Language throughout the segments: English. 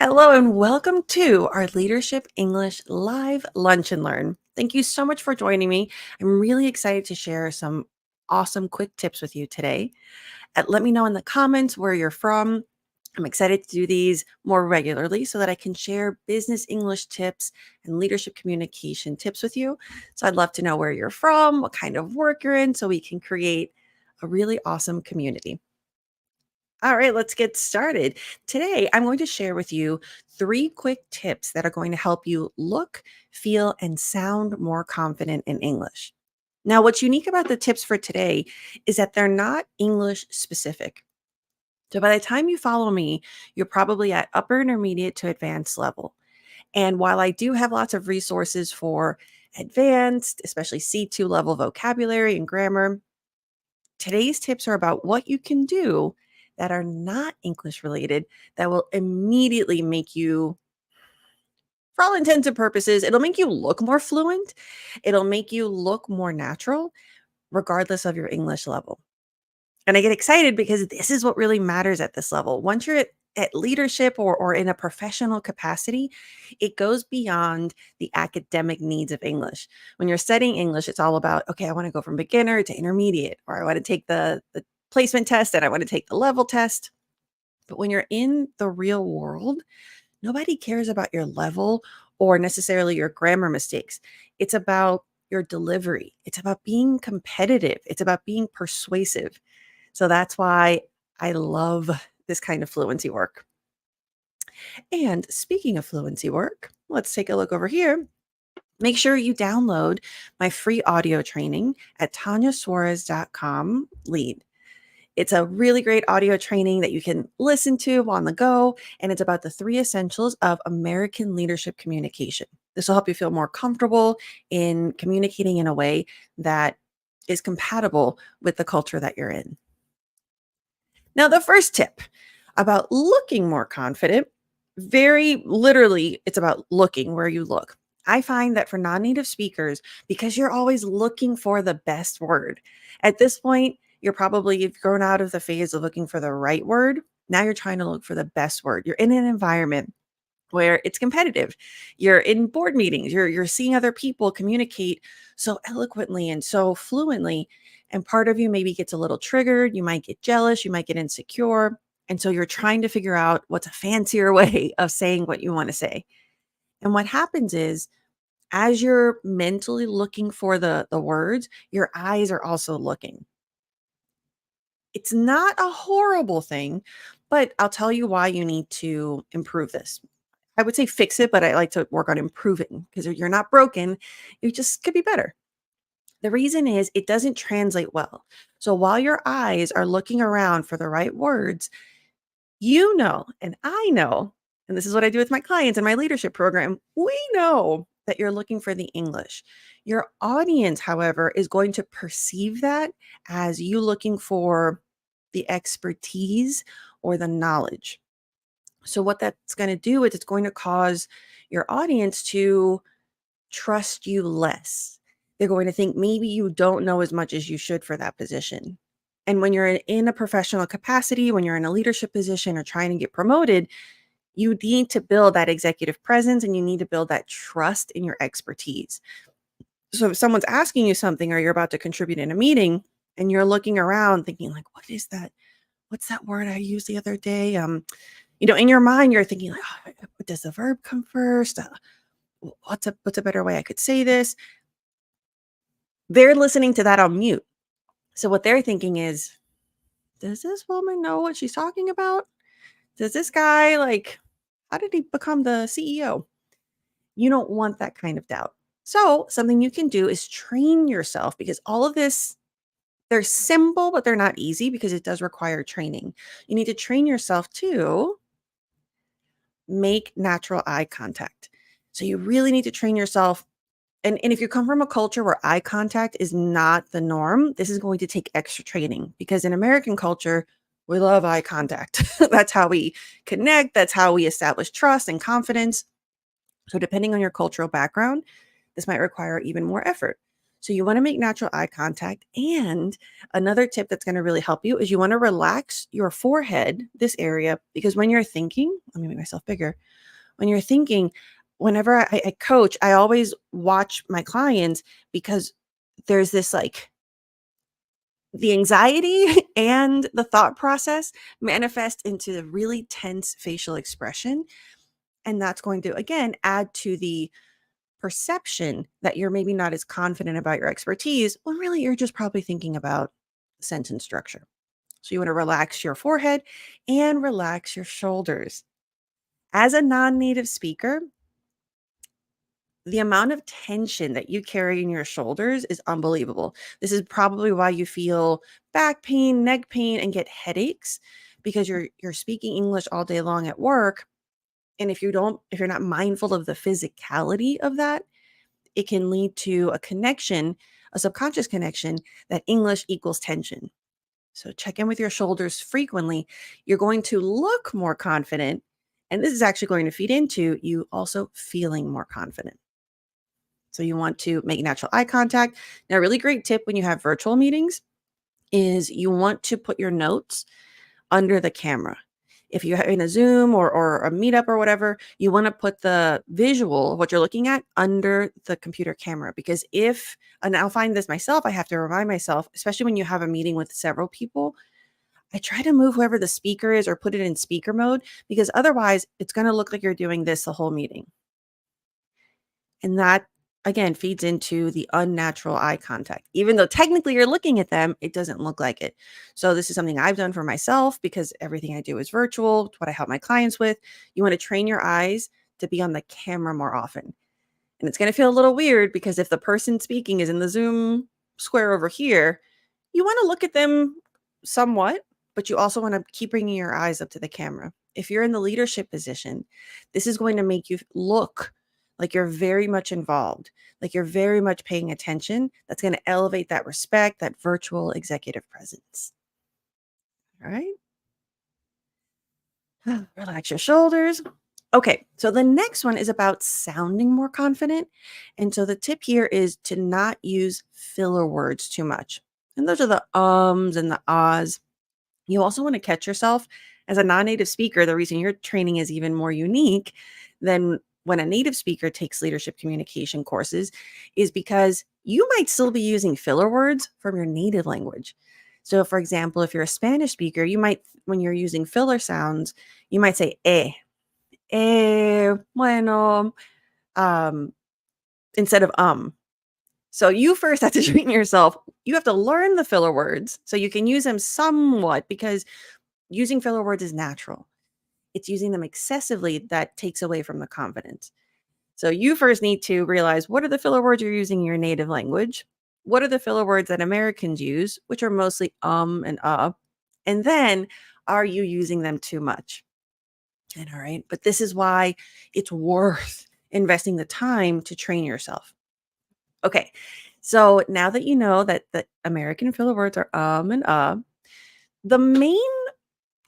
Hello and welcome to our Leadership English Live Lunch and Learn. Thank you so much for joining me. I'm really excited to share some awesome quick tips with you today. Let me know in the comments where you're from. I'm excited to do these more regularly so that I can share business English tips and leadership communication tips with you. So I'd love to know where you're from, what kind of work you're in, so we can create a really awesome community. All right, let's get started. Today, I'm going to share with you 3 quick tips that are going to help you look, feel, and sound more confident in English. Now, what's unique about the tips for today is that they're not English specific. So by the time you follow me, you're probably at upper intermediate to advanced level. And while I do have lots of resources for advanced, especially C2 level vocabulary and grammar, today's tips are about what you can do that are not English related that will immediately make you, for all intents and purposes, it'll make you look more fluent. It'll make you look more natural, regardless of your English level. And I get excited because this is what really matters at this level. Once you're at leadership or in a professional capacity, it goes beyond the academic needs of English. When you're studying English, it's all about, okay, I want to go from beginner to intermediate, or I want to take the placement test and I want to take the level test. But when you're in the real world, nobody cares about your level or necessarily your grammar mistakes. It's about your delivery. It's about being competitive. It's about being persuasive. So that's why I love this kind of fluency work. And speaking of fluency work, let's take a look over here. Make sure you download my free audio training at tanyasuarez.com lead. It's a really great audio training that you can listen to on the go, and it's about the 3 essentials of American leadership communication. This will help you feel more comfortable in communicating in a way that is compatible with the culture that you're in. Now, the first tip about looking more confident, very literally, it's about looking where you look. I find that for non native speakers, because you're always looking for the best word, at this point, you've grown out of the phase of looking for the right word. Now you're trying to look for the best word. You're in an environment where it's competitive. You're in board meetings, you're seeing other people communicate so eloquently and so fluently, and part of you maybe gets a little triggered, you might get jealous, you might get insecure, and so you're trying to figure out what's a fancier way of saying what you want to say. And what happens is as you're mentally looking for the words, your eyes are also looking. It's not a horrible thing, but I'll tell you why you need to improve this. I would say fix it, but I like to work on improving because you're not broken. You just could be better. The reason is it doesn't translate well. So while your eyes are looking around for the right words, you know, and I know, and this is what I do with my clients in my leadership program, we know that you're looking for the English. Your audience, however, is going to perceive that as you looking for the expertise or the knowledge. So what that's going to do is it's going to cause your audience to trust you less. They're going to think maybe you don't know as much as you should for that position. And when you're in a professional capacity, when you're in a leadership position or trying to get promoted, you need to build that executive presence and you need to build that trust in your expertise. So if someone's asking you something or you're about to contribute in a meeting and you're looking around thinking like, what is that? What's that word I used the other day? In your mind, you're thinking like, "Oh, does the verb come first? What's a better way I could say this?" They're listening to that on mute. So what they're thinking is, does this woman know what she's talking about? Does this guy how did he become the CEO? You don't want that kind of doubt. So something you can do is train yourself because all of this, they're simple, but they're not easy because it does require training. You need to train yourself to make natural eye contact. So you really need to train yourself. And if you come from a culture where eye contact is not the norm, this is going to take extra training because in American culture, we love eye contact. That's how we connect. That's how we establish trust and confidence. So depending on your cultural background, this might require even more effort. So you want to make natural eye contact. And another tip that's going to really help you is you want to relax your forehead, this area, because when you're thinking, let me make myself bigger. When you're thinking, whenever I coach, I always watch my clients because there's this like the anxiety and the thought process manifest into a really tense facial expression. And that's going to, again, add to the perception that you're maybe not as confident about your expertise when really you're just probably thinking about sentence structure. So you want to relax your forehead and relax your shoulders. As a non native speaker, the amount of tension that you carry in your shoulders is unbelievable. This is probably why you feel back pain, neck pain, and get headaches because you're speaking English all day long at work. And if you're not mindful of the physicality of that, it can lead to a connection, a subconscious connection that English equals tension. So check in with your shoulders frequently. You're going to look more confident. And this is actually going to feed into you also feeling more confident. So you want to make natural eye contact. Now, a really great tip when you have virtual meetings is you want to put your notes under the camera. If you're in a Zoom or a meetup or whatever, you want to put the visual of what you're looking at under the computer camera. Because and I'll find this myself, I have to remind myself, especially when you have a meeting with several people, I try to move whoever the speaker is or put it in speaker mode because otherwise it's going to look like you're doing this the whole meeting. And that again feeds into the unnatural eye contact. Even though technically you're looking at them, it doesn't look like it. So this is something I've done for myself because everything I do is virtual. It's what I help my clients with. You want to train your eyes to be on the camera more often. And it's going to feel a little weird because if the person speaking is in the Zoom square over here, you want to look at them somewhat, but you also want to keep bringing your eyes up to the camera. If you're in the leadership position, this is going to make you look like you're very much involved, like you're very much paying attention. That's going to elevate that respect, that virtual executive presence. All right. Relax your shoulders. Okay, so the next one is about sounding more confident. And so the tip here is to not use filler words too much. And those are the ums and the ahs. You also want to catch yourself as a non native speaker. The reason your training is even more unique than when a native speaker takes leadership communication courses is because you might still be using filler words from your native language. So, for example, if you're a Spanish speaker, you might, when you're using filler sounds, you might say bueno, um, instead of So you first have to train yourself. You have to learn the filler words so you can use them somewhat because using filler words is natural. It's using them excessively that takes away from the confidence. So you first need to realize what are the filler words you're using in your native language? What are the filler words that Americans use, which are mostly and And then are you using them too much? And all right, but this is why it's worth investing the time to train yourself. Okay. So now that you know that the American filler words are and the main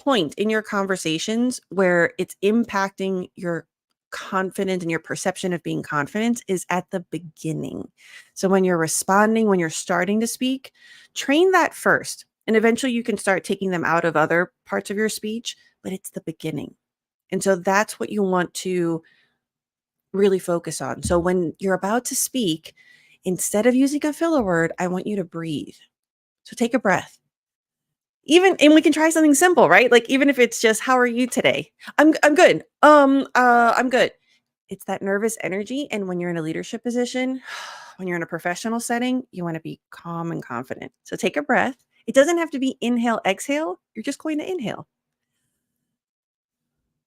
point in your conversations where it's impacting your confidence and your perception of being confident is at the beginning. So when you're responding, when you're starting to speak, train that first. And eventually you can start taking them out of other parts of your speech, but it's the beginning. And so that's what you want to really focus on. So when you're about to speak, instead of using a filler word, I want you to breathe. So take a breath. And we can try something simple, right? Like even if it's just how are you today? I'm good. I'm good. It's that nervous energy and when you're in a leadership position, when you're in a professional setting, you want to be calm and confident. So take a breath. It doesn't have to be inhale, exhale. You're just going to inhale.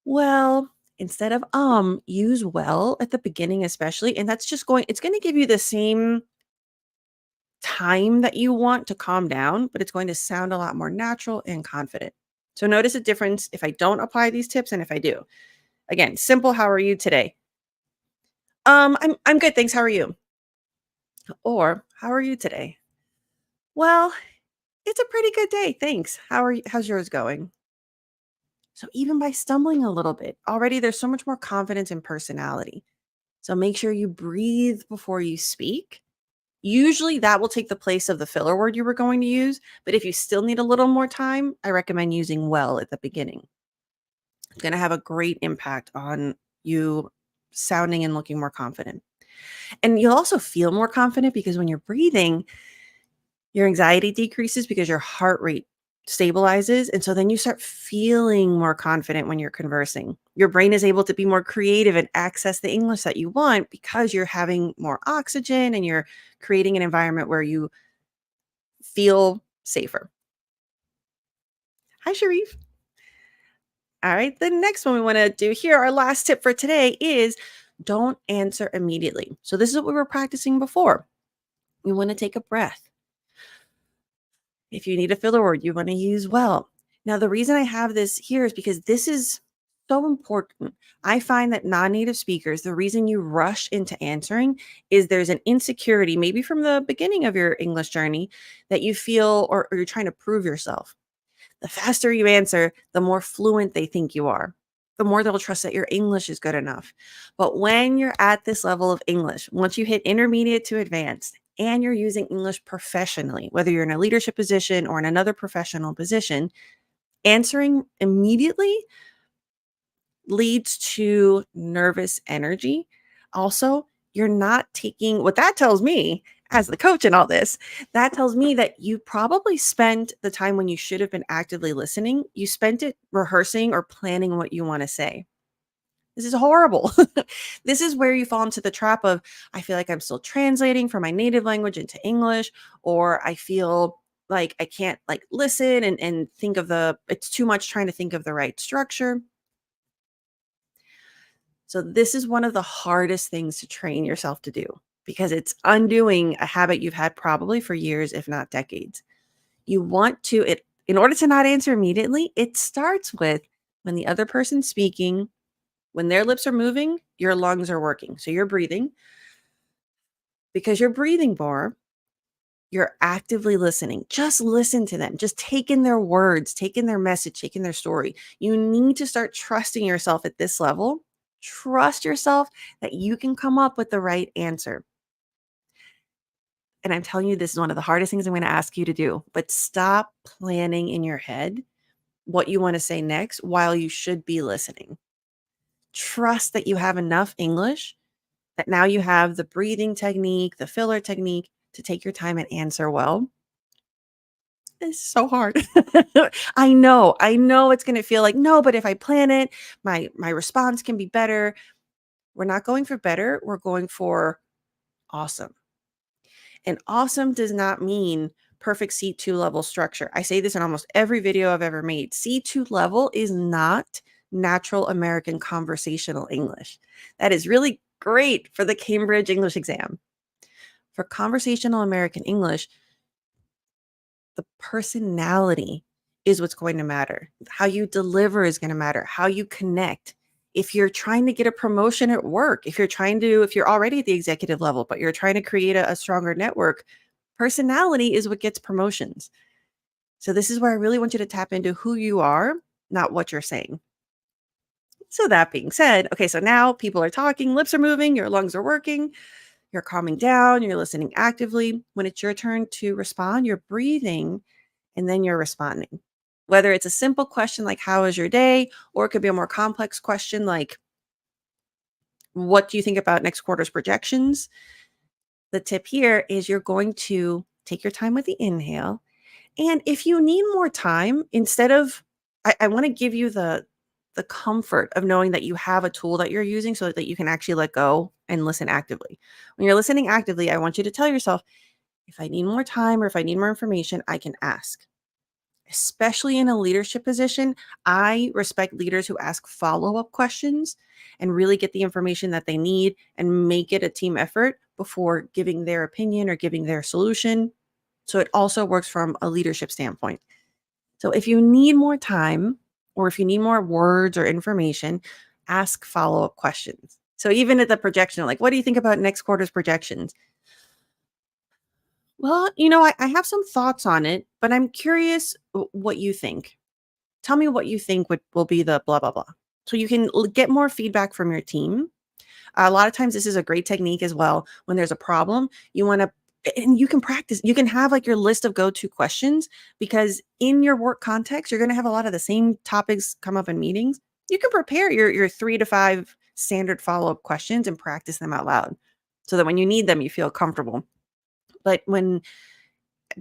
Well, instead of use well at the beginning especially, and it's going to give you the same time that you want to calm down, but it's going to sound a lot more natural and confident. So notice a difference if I don't apply these tips and if I do. Again, simple, how are you today? I'm good, thanks. How are you? Or how are you today? Well, it's a pretty good day, thanks. How's yours going? So even by stumbling a little bit, already there's so much more confidence and personality. So make sure you breathe before you speak. Usually that will take the place of the filler word you were going to use, but if you still need a little more time, I recommend using well at the beginning. It's going to have a great impact on you sounding and looking more confident. And you'll also feel more confident because when you're breathing, your anxiety decreases because your heart rate stabilizes. And so then you start feeling more confident when you're conversing. Your brain is able to be more creative and access the English that you want because you're having more oxygen and you're creating an environment where you feel safer. Hi, Sharif. All right. The next one we want to do here, our last tip for today is don't answer immediately. So, this is what we were practicing before. You want to take a breath. If you need a filler word, you want to use well. Now, the reason I have this here is because this is so important. I find that non native speakers, the reason you rush into answering is there's an insecurity, maybe from the beginning of your English journey, that you feel or you're trying to prove yourself. The faster you answer, the more fluent they think you are, the more they'll trust that your English is good enough. But when you're at this level of English, once you hit intermediate to advanced, and you're using English professionally, whether you're in a leadership position or in another professional position, answering immediately leads to nervous energy. Also, you're not taking what that tells me as the coach in all this. That tells me that you probably spent the time when you should have been actively listening, you spent it rehearsing or planning what you want to say. This is horrible. This is where you fall into the trap of, I feel like I'm still translating from my native language into English, or I feel like I can't like listen and think of it's too much trying to think of the right structure. So this is one of the hardest things to train yourself to do because it's undoing a habit you've had probably for years, if not decades. You want to it in order to not answer immediately, it starts with when the other person's speaking, when their lips are moving, your lungs are working. So you're breathing. Because you're breathing more, you're actively listening. Just listen to them. Just take in their words, take in their message, take in their story. You need to start trusting yourself at this level. Trust yourself that you can come up with the right answer. And I'm telling you, this is one of the hardest things I'm going to ask you to do. But stop planning in your head what you want to say next while you should be listening. Trust that you have enough English, that now you have the breathing technique, the filler technique to take your time and answer well. It's so hard. I know it's going to feel like, no, but if I plan it, my response can be better. We're not going for better. We're going for awesome. And awesome does not mean perfect C2 level structure. I say this in almost every video I've ever made. C2 level is not natural American conversational English. That is really great for the Cambridge English exam. For conversational American English, the personality is what's going to matter. How you deliver is going to matter. How you connect. If you're trying to get a promotion at work, if you're already at the executive level, but you're trying to create a stronger network, personality is what gets promotions. So this is where I really want you to tap into who you are, not what you're saying. So that being said, okay, so now people are talking, lips are moving, your lungs are working, you're calming down, you're listening actively. When it's your turn to respond, you're breathing and then you're responding. Whether it's a simple question like, how was your day? Or it could be a more complex question like, what do you think about next quarter's projections? The tip here is you're going to take your time with the inhale. And if you need more time, instead of, I want to give you the comfort of knowing that you have a tool that you're using so that you can actually let go and listen actively. When you're listening actively, I want you to tell yourself, if I need more time or if I need more information, I can ask. Especially in a leadership position, I respect leaders who ask follow-up questions and really get the information that they need and make it a team effort before giving their opinion or giving their solution. So it also works from a leadership standpoint. So if you need more time or if you need more words or information, ask follow-up questions. So even at the projection, like, what do you think about next quarter's projections? Well, I have some thoughts on it, but I'm curious what you think. Tell me what you think will be the blah, blah, blah. So you can get more feedback from your team. A lot of times, this is a great technique as well. When there's a problem, you want to And you can practice. You can have like your list of go-to questions because in your work context, you're going to have a lot of the same topics come up in meetings. You can prepare your 3 to 5 standard follow-up questions and practice them out loud so that when you need them, you feel comfortable. But when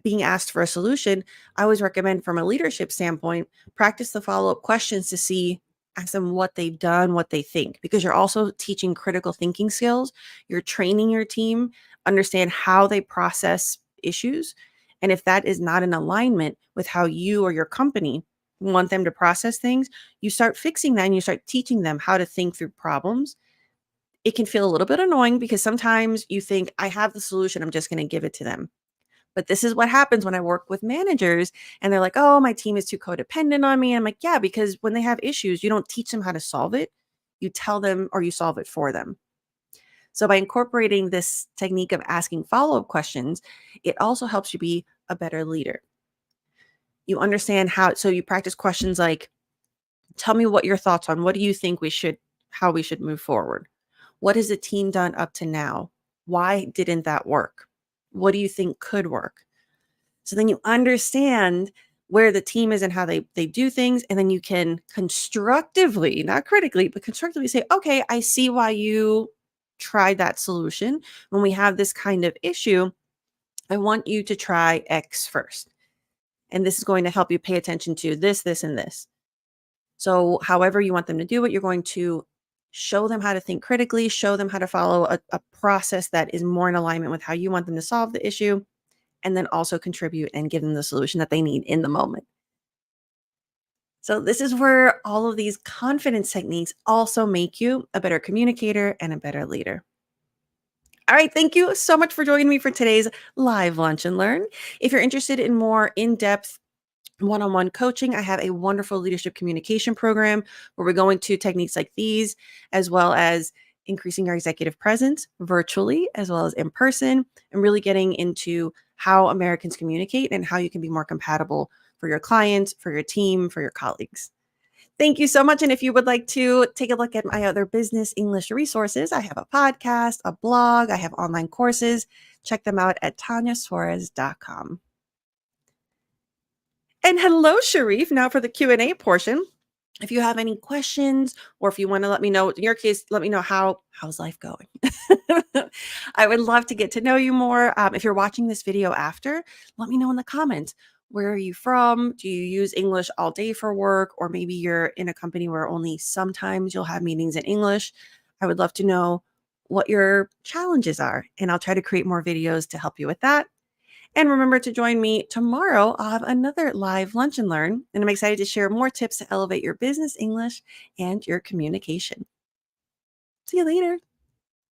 being asked for a solution, I always recommend from a leadership standpoint, practice the follow-up questions to see, ask them what they've done, what they think, because you're also teaching critical thinking skills. You're training your team, understand how they process issues. And if that is not in alignment with how you or your company want them to process things, you start fixing that and you start teaching them how to think through problems. It can feel a little bit annoying because sometimes you think, I have the solution, I'm just going to give it to them. But this is what happens when I work with managers and they're like, oh, my team is too codependent on me. And I'm like, yeah, because when they have issues, you don't teach them how to solve it. You tell them or you solve it for them. So by incorporating this technique of asking follow-up questions, it also helps you be a better leader. You understand how, so you practice questions like, tell me what your thoughts on what do you think how we should move forward? What has the team done up to now? Why didn't that work? What do you think could work? So then you understand where the team is and how they do things. And then you can constructively, not critically, but constructively say, okay, I see why you tried that solution. When we have this kind of issue, I want you to try X first. And this is going to help you pay attention to this, and this. So however you want them to do it, you're going to show them how to think critically, show them how to follow a process that is more in alignment with how you want them to solve the issue, and then also contribute and give them the solution that they need in the moment. So this is where all of these confidence techniques also make you a better communicator and a better leader. All right, thank you so much for joining me for today's live lunch and learn. If you're interested in more in-depth one-on-one coaching, I have a wonderful leadership communication program where we're going to techniques like these, as well as increasing your executive presence virtually as well as in person, and really getting into how Americans communicate and how you can be more compatible for your clients, for your team, for your colleagues. Thank you so much. And if you would like to take a look at my other business English resources, I have a podcast, a blog, I have online courses. Check them out at tanyasuarez.com. And hello, Sharif. Now for the Q&A portion. If you have any questions or if you want to let me know, in your case, let me know how's life going. I would love to get to know you more. If you're watching this video after, let me know in the comments. Where are you from? Do you use English all day for work? Or maybe you're in a company where only sometimes you'll have meetings in English. I would love to know what your challenges are, and I'll try to create more videos to help you with that. And remember to join me tomorrow. I'll have another live lunch and learn, and I'm excited to share more tips to elevate your business English and your communication. See you later.